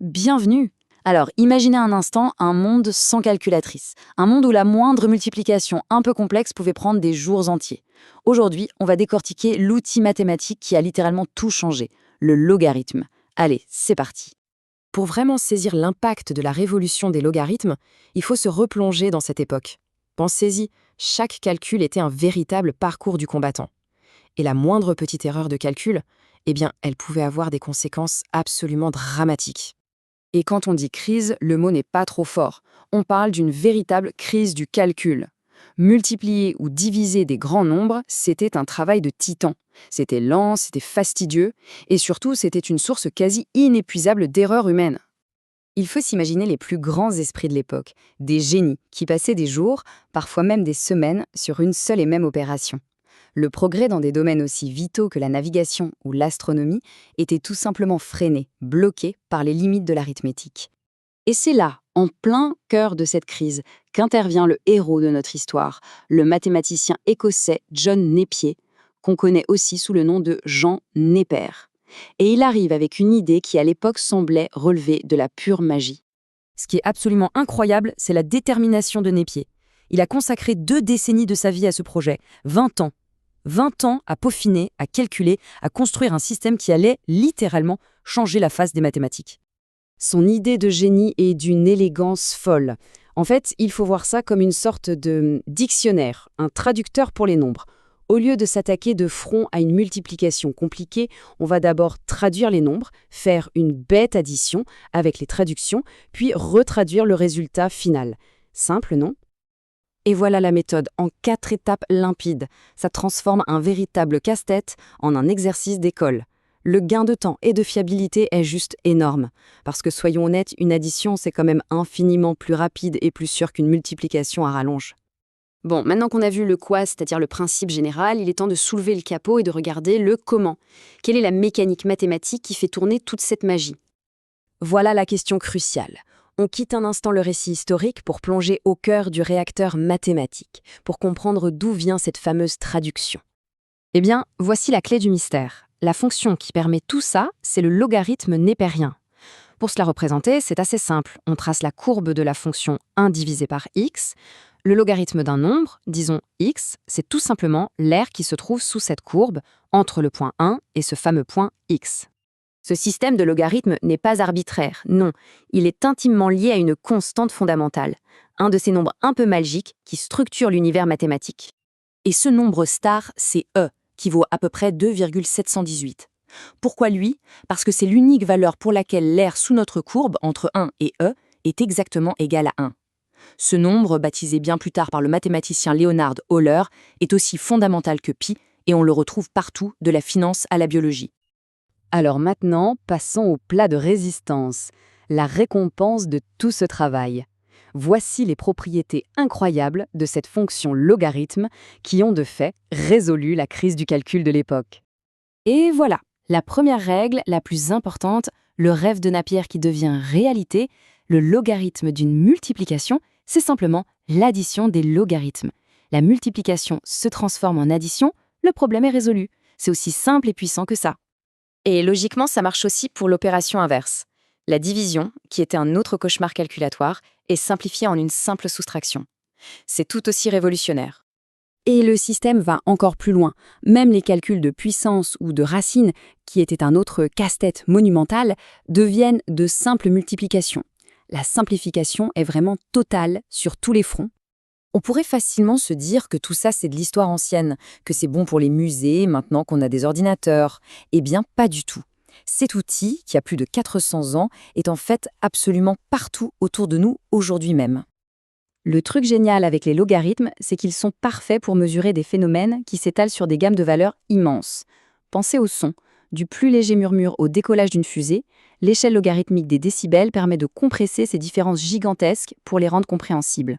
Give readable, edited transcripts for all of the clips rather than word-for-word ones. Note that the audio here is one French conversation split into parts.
Bienvenue. Alors, imaginez un instant un monde sans calculatrice, un monde où la moindre multiplication un peu complexe pouvait prendre des jours entiers. Aujourd'hui, on va décortiquer l'outil mathématique qui a littéralement tout changé, le logarithme. Allez, c'est parti. Pour vraiment saisir l'impact de la révolution des logarithmes, il faut se replonger dans cette époque. Pensez-y, chaque calcul était un véritable parcours du combattant. Et la moindre petite erreur de calcul, elle pouvait avoir des conséquences absolument dramatiques. Et quand on dit crise, le mot n'est pas trop fort. On parle d'une véritable crise du calcul. Multiplier ou diviser des grands nombres, c'était un travail de titan. C'était lent, c'était fastidieux, et surtout, c'était une source quasi inépuisable d'erreurs humaines. Il faut s'imaginer les plus grands esprits de l'époque, des génies qui passaient des jours, parfois même des semaines, sur une seule et même opération. Le progrès dans des domaines aussi vitaux que la navigation ou l'astronomie était tout simplement freiné, bloqué par les limites de l'arithmétique. Et c'est là, en plein cœur de cette crise, qu'intervient le héros de notre histoire, le mathématicien écossais John Napier, qu'on connaît aussi sous le nom de Jean Népère. Et il arrive avec une idée qui à l'époque semblait relever de la pure magie. Ce qui est absolument incroyable, c'est la détermination de Napier. Il a consacré 2 décennies de sa vie à ce projet, 20 ans. 20 ans à peaufiner, à calculer, à construire un système qui allait littéralement changer la face des mathématiques. Son idée de génie est d'une élégance folle. En fait, il faut voir ça comme une sorte de dictionnaire, un traducteur pour les nombres. Au lieu de s'attaquer de front à une multiplication compliquée, on va d'abord traduire les nombres, faire une bête addition avec les traductions, puis retraduire le résultat final. Simple, non ? Et voilà la méthode en 4 étapes limpides. Ça transforme un véritable casse-tête en un exercice d'école. Le gain de temps et de fiabilité est juste énorme. Parce que soyons honnêtes, une addition, c'est quand même infiniment plus rapide et plus sûr qu'une multiplication à rallonge. Bon, maintenant qu'on a vu le quoi, c'est-à-dire le principe général, il est temps de soulever le capot et de regarder le comment. Quelle est la mécanique mathématique qui fait tourner toute cette magie ? Voilà la question cruciale. On quitte un instant le récit historique pour plonger au cœur du réacteur mathématique, pour comprendre d'où vient cette fameuse traduction. Eh bien, voici la clé du mystère. La fonction qui permet tout ça, c'est le logarithme népérien. Pour se la représenter, c'est assez simple. On trace la courbe de la fonction 1 divisé par x. Le logarithme d'un nombre, disons x, c'est tout simplement l'aire qui se trouve sous cette courbe, entre le point 1 et ce fameux point x. Ce système de logarithme n'est pas arbitraire, non, il est intimement lié à une constante fondamentale, un de ces nombres un peu magiques qui structurent l'univers mathématique. Et ce nombre star, c'est e, qui vaut à peu près 2,718. Pourquoi lui ? Parce que c'est l'unique valeur pour laquelle l'aire sous notre courbe, entre 1 et e, est exactement égale à 1. Ce nombre, baptisé bien plus tard par le mathématicien Leonhard Euler, est aussi fondamental que pi, et on le retrouve partout, de la finance à la biologie. Alors maintenant, passons au plat de résistance, la récompense de tout ce travail. Voici les propriétés incroyables de cette fonction logarithme qui ont de fait résolu la crise du calcul de l'époque. Et voilà, la première règle, la plus importante, le rêve de Napier qui devient réalité, le logarithme d'une multiplication, c'est simplement l'addition des logarithmes. La multiplication se transforme en addition, le problème est résolu. C'est aussi simple et puissant que ça. Et logiquement, ça marche aussi pour l'opération inverse. La division, qui était un autre cauchemar calculatoire, est simplifiée en une simple soustraction. C'est tout aussi révolutionnaire. Et le système va encore plus loin. Même les calculs de puissance ou de racines, qui étaient un autre casse-tête monumental, deviennent de simples multiplications. La simplification est vraiment totale sur tous les fronts. On pourrait facilement se dire que tout ça, c'est de l'histoire ancienne, que c'est bon pour les musées maintenant qu'on a des ordinateurs. Eh bien, pas du tout. Cet outil, qui a plus de 400 ans, est en fait absolument partout autour de nous aujourd'hui même. Le truc génial avec les logarithmes, c'est qu'ils sont parfaits pour mesurer des phénomènes qui s'étalent sur des gammes de valeurs immenses. Pensez au son. Du plus léger murmure au décollage d'une fusée, l'échelle logarithmique des décibels permet de compresser ces différences gigantesques pour les rendre compréhensibles.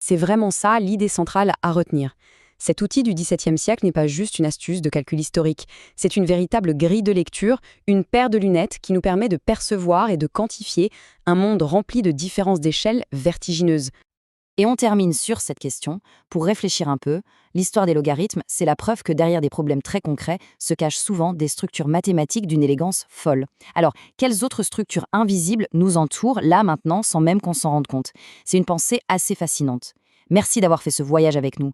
C'est vraiment ça l'idée centrale à retenir. Cet outil du XVIIe siècle n'est pas juste une astuce de calcul historique, c'est une véritable grille de lecture, une paire de lunettes qui nous permet de percevoir et de quantifier un monde rempli de différences d'échelle vertigineuses. Et on termine sur cette question. Pour réfléchir un peu, l'histoire des logarithmes, c'est la preuve que derrière des problèmes très concrets se cachent souvent des structures mathématiques d'une élégance folle. Alors, quelles autres structures invisibles nous entourent là maintenant sans même qu'on s'en rende compte? C'est une pensée assez fascinante. Merci d'avoir fait ce voyage avec nous.